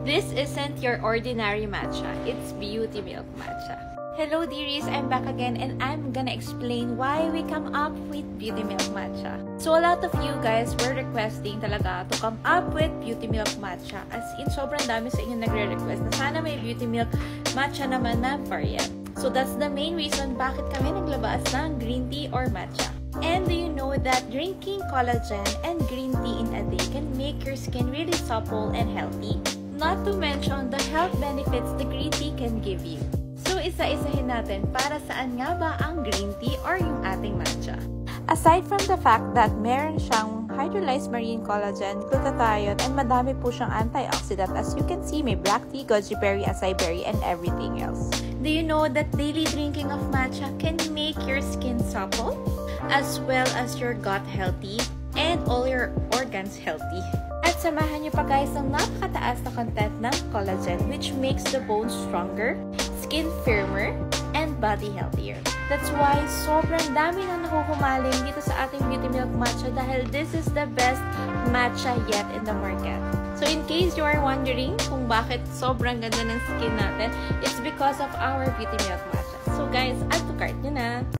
This isn't your ordinary matcha, it's Beauty Milk Matcha. Hello dearies, I'm back again and I'm gonna explain why we come up with Beauty Milk Matcha. So a lot of you guys were requesting talaga to come up with Beauty Milk Matcha. As in, sobrang dami sa inyo nagre-request na sana may Beauty Milk Matcha naman na variant. So that's the main reason bakit kami naglabas ng green tea or matcha. And do you know that drinking collagen and green tea in a day can make your skin really supple and healthy? Not to mention the health benefits the green tea can give you. So isa-isahin natin para saan nga ba ang green tea or yung ating matcha. Aside from the fact that meron siyang hydrolyzed marine collagen, glutathione, and madami po siyang antioxidant, as you can see, may black tea, goji berry, acai berry, and everything else. Do you know that daily drinking of matcha can make your skin supple, as well as your gut healthy, and all your organs healthy? At samahan niyo pa guys ng napakataas na content ng collagen, which makes the bones stronger, skin firmer, and body healthier. That's why sobrang dami na nakukumaling dito sa ating Beauty Milk Matcha dahil this is the best matcha yet in the market. So in case you are wondering kung bakit sobrang ganda ng skin natin, it's because of our Beauty Milk Matcha. So guys, add to cart nyo na!